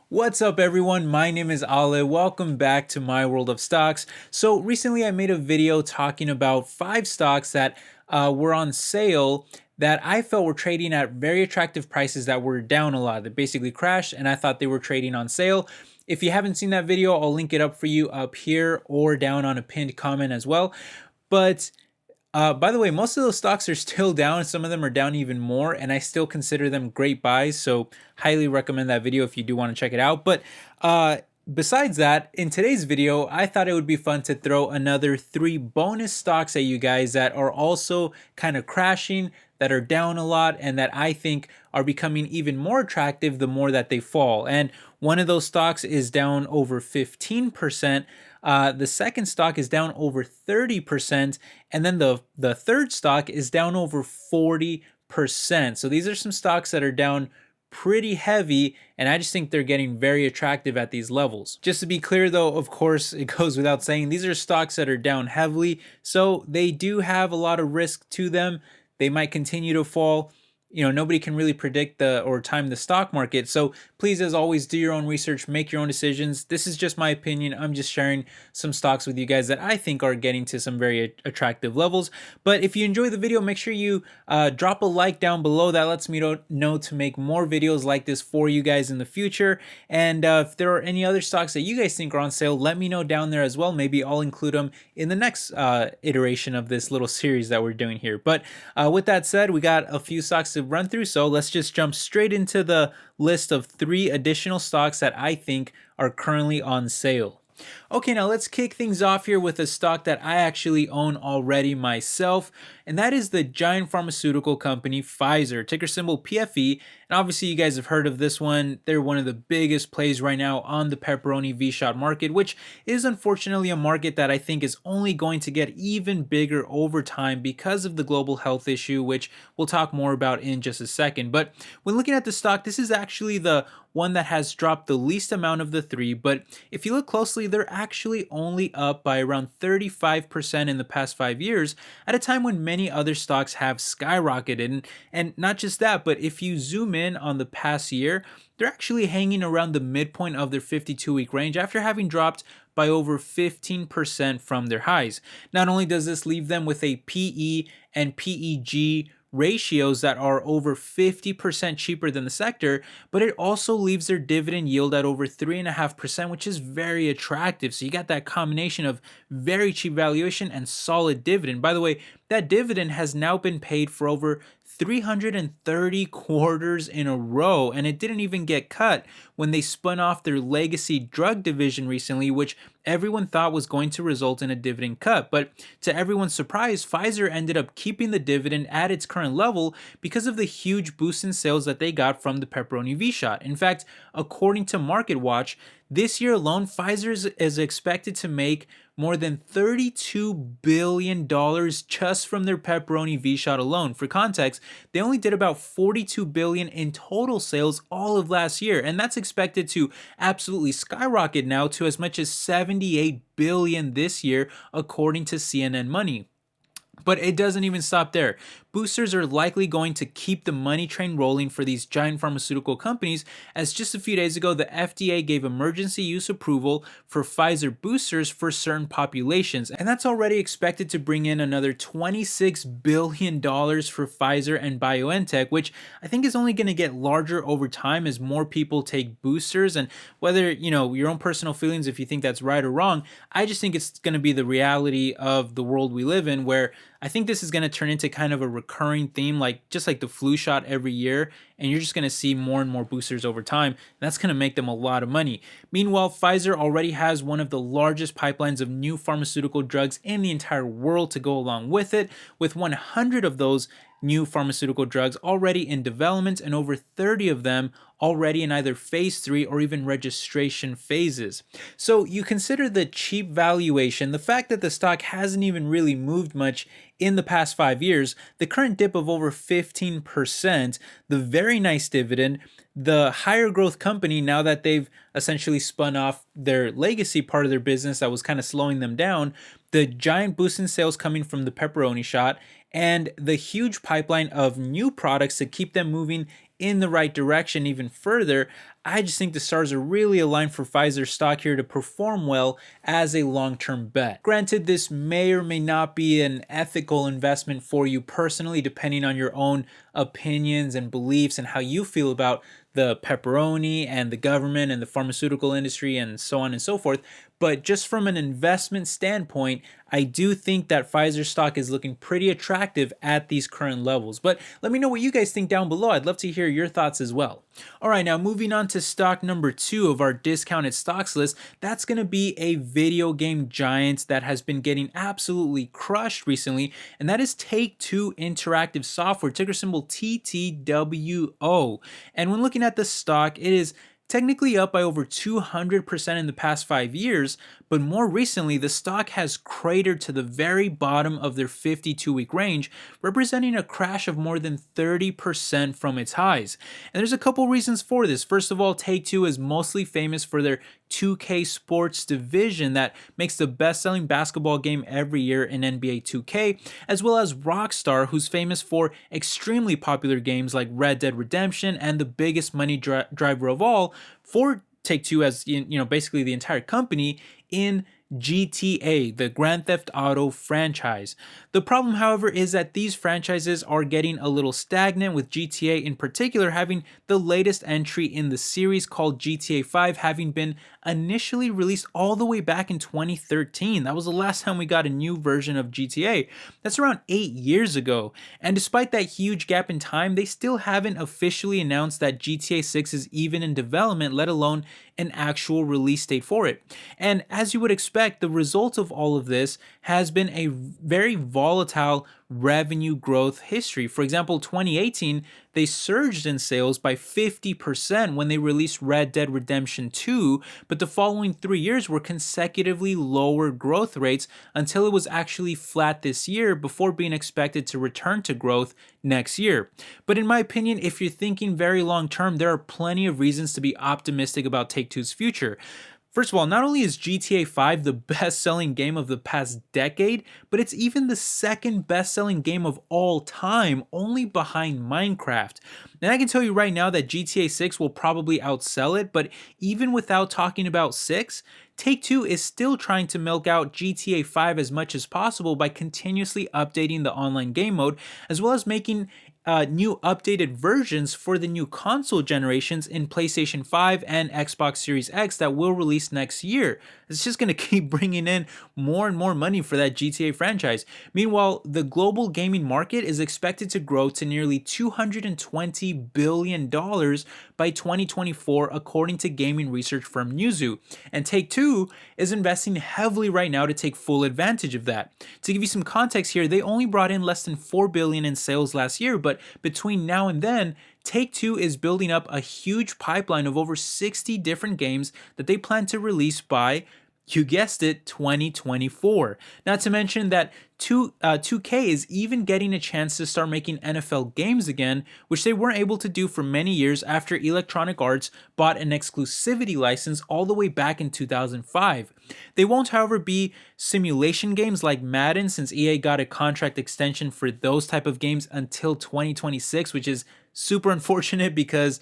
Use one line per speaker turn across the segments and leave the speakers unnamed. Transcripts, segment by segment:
What's up, everyone? My name is Ale. Welcome back to my world of stocks. So recently I made a video talking about 5 stocks that were on sale that I felt were trading at very attractive prices that were down a lot. They basically crashed and I thought they were trading on sale. If you haven't seen that video, I'll link it up for you up here or down on a pinned comment as well. But by the way, most of those stocks are still down. Some of them are down even more, and I still consider them great buys. So, highly recommend that video if you do want to check it out. But besides that, in today's video, I thought it would be fun to throw another 3 bonus stocks at you guys that are also kind of crashing, that are down a lot, and that I think are becoming even more attractive the more that they fall. And one of those stocks is down over 15%. The second stock is down over 30%, and then the third stock is down over 40%. So these are some stocks that are down pretty heavy, and I just think they're getting very attractive at these levels. Just to be clear though, of course, it goes without saying, these are stocks that are down heavily, so they do have a lot of risk to them. They might continue to fall. Nobody can really predict or time the stock market. So please, as always, do your own research, make your own decisions. This is just my opinion. I'm just sharing some stocks with you guys that I think are getting to some very attractive levels. But if you enjoy the video, make sure you drop a like down below. That lets me know to make more videos like this for you guys in the future. And if there are any other stocks that you guys think are on sale, let me know down there as well. Maybe I'll include them in the next iteration of this little series that we're doing here. But with that said, we got a few stocks to run through, so let's just jump straight into the list of 3 additional stocks that I think are currently on sale. Okay, now let's kick things off here with a stock that I actually own already myself, and that is the giant pharmaceutical company Pfizer, ticker symbol PFE. And obviously you guys have heard of this one. They're one of the biggest plays right now on the pepperoni V-shot market, which is unfortunately a market that I think is only going to get even bigger over time because of the global health issue, which we'll talk more about in just a second. But when looking at the stock, this is actually the one that has dropped the least amount of the 3, but if you look closely, they're actually only up by around 35% in the past 5 years, at a time when many other stocks have skyrocketed. And not just that, but if you zoom in on the past year, they're actually hanging around the midpoint of their 52-week range after having dropped by over 15% from their highs. Not only does this leave them with a PE and PEG ratios that are over 50% cheaper than the sector, but it also leaves their dividend yield at over 3.5%, which is very attractive. So you got that combination of very cheap valuation and solid dividend. By the way, that dividend has now been paid for over 330 quarters in a row, and it didn't even get cut when they spun off their legacy drug division recently, which everyone thought was going to result in a dividend cut. But to everyone's surprise, Pfizer ended up keeping the dividend at its current level because of the huge boost in sales that they got from the pepperoni V-shot. In fact, according to MarketWatch, this year alone, Pfizer is expected to make more than $32 billion just from their pepperoni V-shot alone. For context, they only did about $42 billion in total sales all of last year, and that's expected to absolutely skyrocket now to as much as $78 billion this year, according to CNN Money. But it doesn't even stop there. Boosters are likely going to keep the money train rolling for these giant pharmaceutical companies, as just a few days ago, the FDA gave emergency use approval for Pfizer boosters for certain populations, and that's already expected to bring in another $26 billion for Pfizer and BioNTech, which I think is only going to get larger over time as more people take boosters. And whether, your own personal feelings, if you think that's right or wrong, I just think it's going to be the reality of the world we live in, where I think this is going to turn into kind of a recurring theme, just like the flu shot every year, and you're just going to see more and more boosters over time. And that's going to make them a lot of money. Meanwhile, Pfizer already has one of the largest pipelines of new pharmaceutical drugs in the entire world to go along with it, with 100 of those new pharmaceutical drugs already in development and over 30 of them already in either phase 3 or even registration phases. So you consider the cheap valuation, the fact that the stock hasn't even really moved much in the past 5 years, the current dip of over 15%, the very nice dividend, the higher growth company now that they've essentially spun off their legacy part of their business that was kind of slowing them down, the giant boost in sales coming from the pepperoni shot, and the huge pipeline of new products to keep them moving in the right direction even further. I just think the stars are really aligned for Pfizer stock here to perform well as a long-term bet. Granted, this may or may not be an ethical investment for you personally, depending on your own opinions and beliefs and how you feel about the pepperoni and the government and the pharmaceutical industry and so on and so forth. But just from an investment standpoint, I do think that Pfizer stock is looking pretty attractive at these current levels. But let me know what you guys think down below. I'd love to hear your thoughts as well. All right, now moving on to stock number 2 of our discounted stocks list, that's going to be a video game giant that has been getting absolutely crushed recently, and that is Take-Two Interactive Software, ticker symbol TTWO. And when looking at the stock, it is technically up by over 200% in the past 5 years, but more recently, the stock has cratered to the very bottom of their 52-week range, representing a crash of more than 30% from its highs. And there's a couple reasons for this. First of all, Take-Two is mostly famous for their 2K Sports division that makes the best-selling basketball game every year in NBA 2K, as well as Rockstar, who's famous for extremely popular games like Red Dead Redemption and the biggest money driver of all for Take-Two as basically the entire company in GTA, the Grand Theft Auto franchise. The problem, however, is that these franchises are getting a little stagnant, with GTA in particular having the latest entry in the series called GTA 5 having been initially released all the way back in 2013. That was the last time we got a new version of GTA. That's around 8 years ago. And despite that huge gap in time, they still haven't officially announced that GTA 6 is even in development, let alone an actual release date for it. And as you would expect, the result of all of this has been a very volatile revenue growth history. For example, 2018, they surged in sales by 50% when they released Red Dead Redemption 2, but the following 3 years were consecutively lower growth rates until it was actually flat this year before being expected to return to growth next year. But in my opinion, if you're thinking very long term, there are plenty of reasons to be optimistic about Take-Two's future. First of all, not only is GTA 5 the best-selling game of the past decade, but it's even the second best-selling game of all time, only behind Minecraft. And I can tell you right now that GTA 6 will probably outsell it, but even without talking about 6, Take-Two is still trying to milk out GTA 5 as much as possible by continuously updating the online game mode, as well as making new updated versions for the new console generations in PlayStation 5 and Xbox Series X that will release next year. It's just going to keep bringing in more and more money for that GTA franchise. Meanwhile, the global gaming market is expected to grow to nearly $220 billion by 2024, according to gaming research firm Newzoo. And Take-Two is investing heavily right now to take full advantage of that. To give you some context here, they only brought in less than $4 billion in sales last year, but between now and then, Take-Two is building up a huge pipeline of over 60 different games that they plan to release by, you guessed it, 2024. Not to mention that 2K is even getting a chance to start making NFL games again, which they weren't able to do for many years after Electronic Arts bought an exclusivity license all the way back in 2005. They won't, however, be simulation games like Madden, since EA got a contract extension for those type of games until 2026, which is super unfortunate because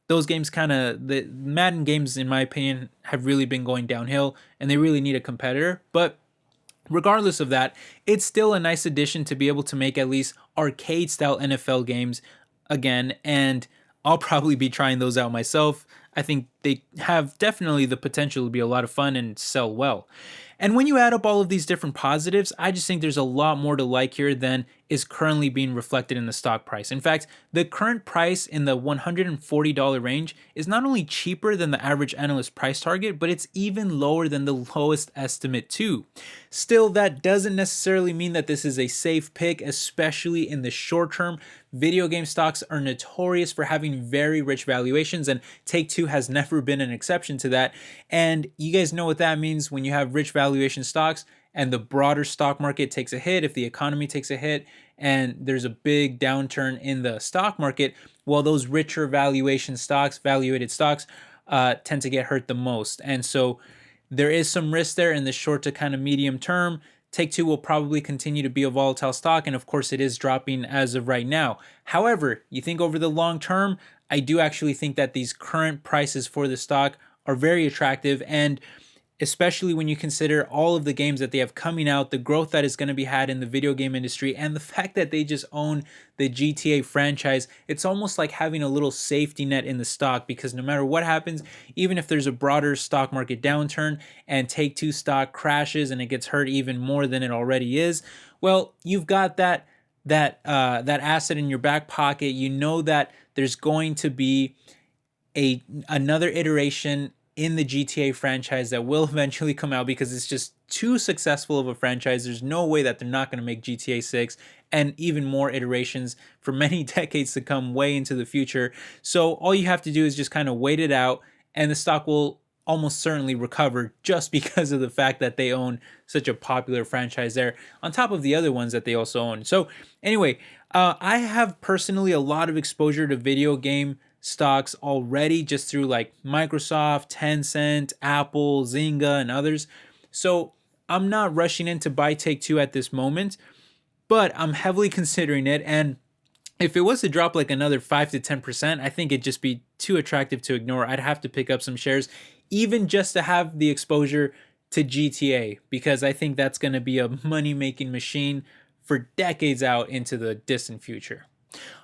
those games the Madden games, in my opinion, have really been going downhill and they really need a competitor. But regardless of that, it's still a nice addition to be able to make at least arcade style NFL games again. And I'll probably be trying those out myself. I think they have definitely the potential to be a lot of fun and sell well. And when you add up all of these different positives, I just think there's a lot more to like here than is currently being reflected in the stock price. In fact, the current price in the $140 range is not only cheaper than the average analyst price target, but it's even lower than the lowest estimate too. Still, that doesn't necessarily mean that this is a safe pick, especially in the short term. Video game stocks are notorious for having very rich valuations, and Take-Two has never been an exception to that. And you guys know what that means when you have rich valuation stocks and the broader stock market takes a hit, if the economy takes a hit and there's a big downturn in the stock market, well, those richer valuated stocks tend to get hurt the most. And so there is some risk there in the short to kind of medium term. Take-Two will probably continue to be a volatile stock, and of course it is dropping as of right now. However, you think over the long term, I do actually think that these current prices for the stock are very attractive, and especially when you consider all of the games that they have coming out, the growth that is going to be had in the video game industry, and the fact that they just own the GTA franchise. It's almost like having a little safety net in the stock, because no matter what happens, even if there's a broader stock market downturn and Take-Two stock crashes and it gets hurt even more than it already is, well, you've got that asset in your back pocket. You know that there's going to be another iteration in the GTA franchise that will eventually come out, because it's just too successful of a franchise. There's no way that they're not going to make GTA 6 and even more iterations for many decades to come, way into the future. So all you have to do is just kind of wait it out, and the stock will almost certainly recover, just because of the fact that they own such a popular franchise there, on top of the other ones that they also own. So anyway, I have personally a lot of exposure to video game stocks already, just through like Microsoft, Tencent, Apple, Zynga, and others. So I'm not rushing in to buy Take-Two at this moment, but I'm heavily considering it. And if it was to drop like another 5 to 10%, I think it'd just be too attractive to ignore. I'd have to pick up some shares, even just to have the exposure to GTA, because I think that's going to be a money-making machine for decades out into the distant future.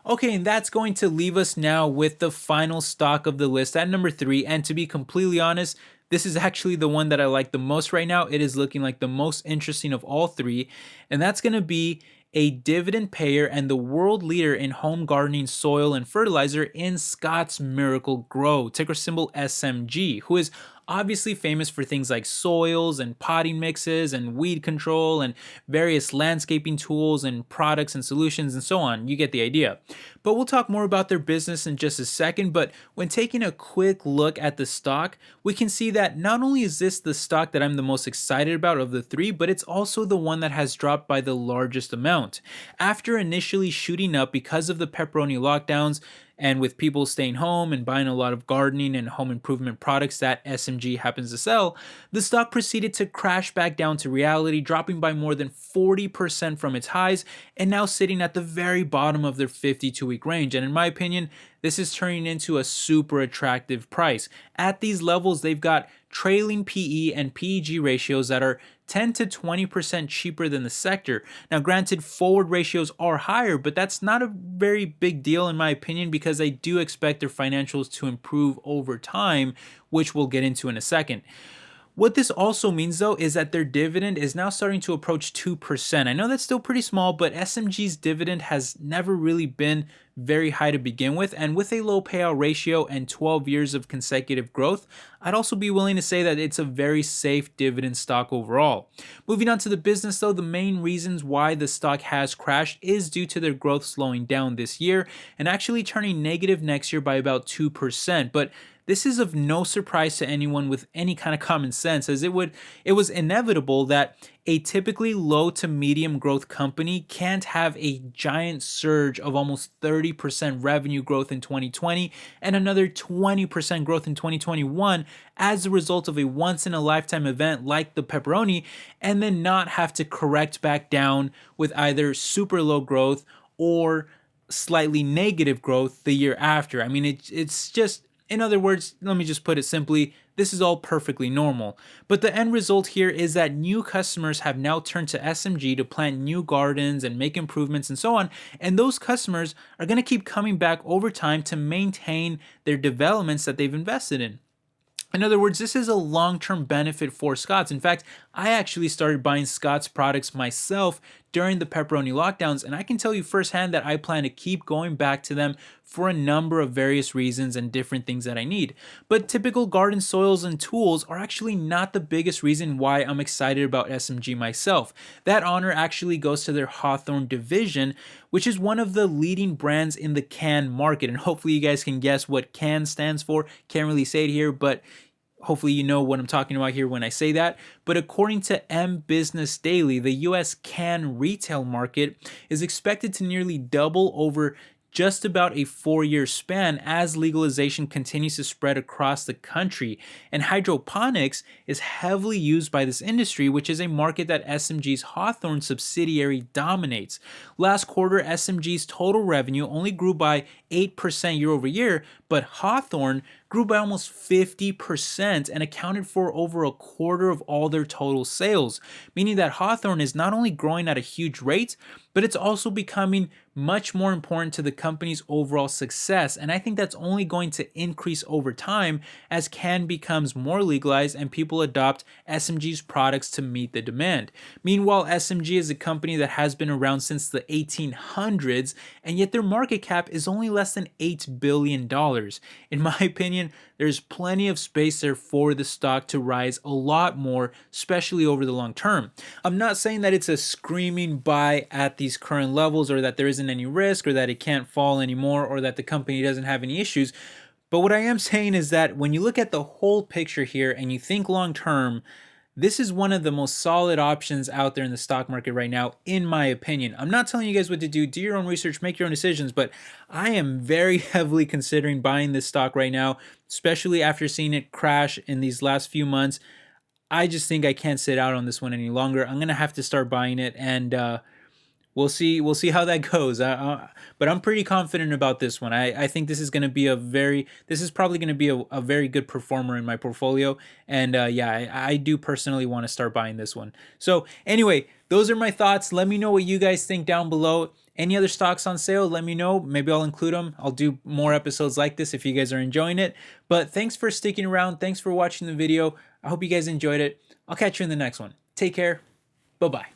Okay, and that's going to leave us now with the final stock of the list at number 3. And to be completely honest, this is actually the one that I like the most right now. It is looking like the most interesting of all 3, and that's going to be a dividend payer and the world leader in home gardening soil and fertilizer in Scotts Miracle-Gro, ticker symbol SMG, who is obviously famous for things like soils and potting mixes and weed control and various landscaping tools and products and solutions and so on. You get the idea. But we'll talk more about their business in just a second. But when taking a quick look at the stock, we can see that not only is this the stock that I'm the most excited about of the 3, but it's also the one that has dropped by the largest amount. After initially shooting up because of the pepperoni lockdowns, and with people staying home and buying a lot of gardening and home improvement products that SMG happens to sell, the stock proceeded to crash back down to reality, dropping by more than 40% from its highs, and now sitting at the very bottom of their 52-week range. And in my opinion, this is turning into a super attractive price. At these levels, they've got trailing PE and PEG ratios that are 10 to 20% cheaper than the sector. Now, granted, forward ratios are higher, but that's not a very big deal in my opinion, because I do expect their financials to improve over time, which we'll get into in a second. What this also means, though, is that their dividend is now starting to approach 2%. I know that's still pretty small, but SMG's dividend has never really been very high to begin with, and with a low payout ratio and 12 years of consecutive growth, I'd also be willing to say that it's a very safe dividend stock overall. Moving on to the business, though, the main reasons why the stock has crashed is due to their growth slowing down this year and actually turning negative next year by about 2%. But this is of no surprise to anyone with any kind of common sense, as it was inevitable that a typically low to medium growth company can't have a giant surge of almost 30% revenue growth in 2020 and another 20% growth in 2021 as a result of a once in a lifetime event like the pepperoni, and then not have to correct back down with either super low growth or slightly negative growth the year after. I mean, it's just, in other words, let me just put it simply, this is all perfectly normal. But the end result here is that new customers have now turned to SMG to plant new gardens and make improvements and so on, and those customers are going to keep coming back over time to maintain their developments that they've invested in. In other words, this is a long-term benefit for Scotts. In fact, I actually started buying Scotts products myself during the pepperoni lockdowns, and I can tell you firsthand that I plan to keep going back to them for a number of various reasons and different things that I need. But typical garden soils and tools are actually not the biggest reason why I'm excited about SMG myself. That honor actually goes to their Hawthorne division, which is one of the leading brands in the can market. And hopefully you guys can guess what can stands for. Can't really say it here, but hopefully you know what I'm talking about here when I say that. But according to M Business Daily, the US can retail market is expected to nearly double over just about a 4-year span as legalization continues to spread across the country. And hydroponics is heavily used by this industry, which is a market that SMG's Hawthorne subsidiary dominates. Last quarter, SMG's total revenue only grew by 8% year over year, but Hawthorne grew by almost 50% and accounted for over a quarter of all their total sales, meaning that Hawthorne is not only growing at a huge rate, but it's also becoming much more important to the company's overall success. And I think that's only going to increase over time as can becomes more legalized and people adopt SMG's products to meet the demand. Meanwhile, SMG is a company that has been around since the 1800s, and yet their market cap is only less than $8 billion. In my opinion, there's plenty of space there for the stock to rise a lot more, especially over the long term. I'm not saying that it's a screaming buy at these current levels, or that there isn't any risk, or that it can't fall anymore, or that the company doesn't have any issues. But what I am saying is that when you look at the whole picture here and you think long term, this is one of the most solid options out there in the stock market right now, in my opinion. I'm not telling you guys what to do. Do your own research, make your own decisions, but I am very heavily considering buying this stock right now, especially after seeing it crash in these last few months. I just think I can't sit out on this one any longer. I'm going to have to start buying it, and we'll see how that goes. But I'm pretty confident about this one. I think this is going to be this is probably going to be a very good performer in my portfolio. And yeah, I do personally want to start buying this one. So anyway, those are my thoughts. Let me know what you guys think down below. Any other stocks on sale, let me know. Maybe I'll include them. I'll do more episodes like this if you guys are enjoying it. But thanks for sticking around. Thanks for watching the video. I hope you guys enjoyed it. I'll catch you in the next one. Take care. Bye-bye.